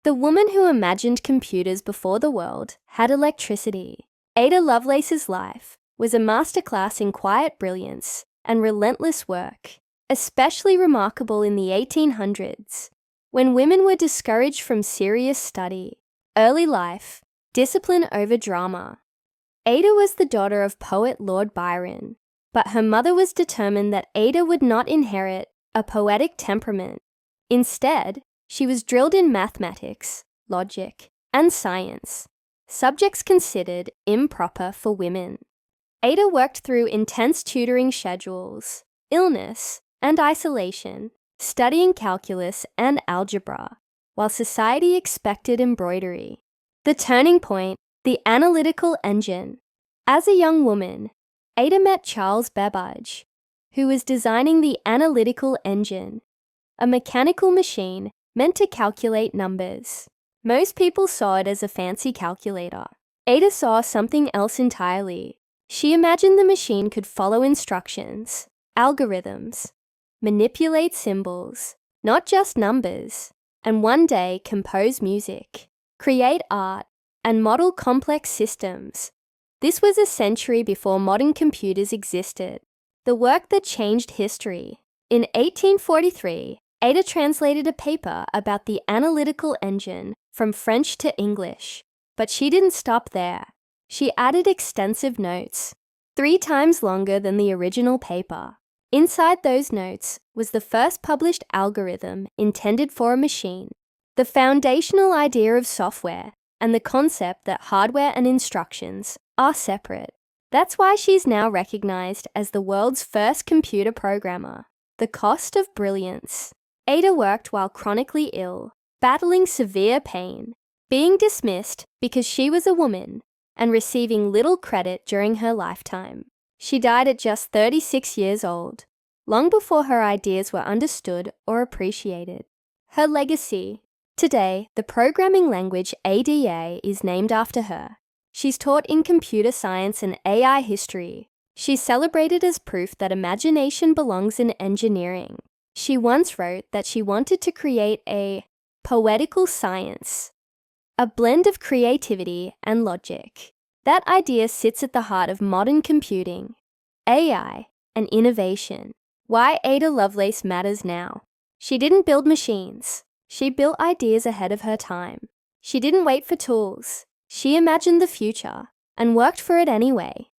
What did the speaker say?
The woman who imagined computers before the world had electricity. Ada Lovelace's life was a masterclass in quiet brilliance and relentless work, especially remarkable in the 1800s, when women were discouraged from serious study. Early life, discipline over drama. Ada was the daughter of poet Lord Byron, but her mother was determined that Ada would not inherit a poetic temperament. Instead, she was drilled in mathematics, logic, and science, subjects considered improper for women. Ada worked through intense tutoring schedules, illness, and isolation, studying calculus and algebra, while society expected embroidery. The turning point, the analytical engine. As a young woman, Ada met Charles Babbage, who was designing the analytical engine, a mechanical machine meant to calculate numbers. Most people saw it as a fancy calculator. Ada saw something else entirely. She imagined the machine could follow instructions, algorithms, manipulate symbols, not just numbers, and one day compose music, create art, and model complex systems. This was a century before modern computers existed. The work that changed history. In 1843, Ada translated a paper about the analytical engine from French to English, but she didn't stop there. She added extensive notes, 3 times longer than the original paper. Inside those notes was the first published algorithm intended for a machine, the foundational idea of software, and the concept that hardware and instructions are separate. That's why she's now recognized as the world's first computer programmer. The cost of brilliance. Ada worked while chronically ill, battling severe pain, being dismissed because she was a woman, and receiving little credit during her lifetime. She died at just 36 years old, long before her ideas were understood or appreciated. Her legacy. Today, the programming language ADA is named after her. She's taught in computer science and AI history. She's celebrated as proof that imagination belongs in engineering. She once wrote that she wanted to create a poetical science, a blend of creativity and logic. That idea sits at the heart of modern computing, AI, and innovation. Why Ada Lovelace matters now. She didn't build machines. She built ideas ahead of her time. She didn't wait for tools. She imagined the future and worked for it anyway.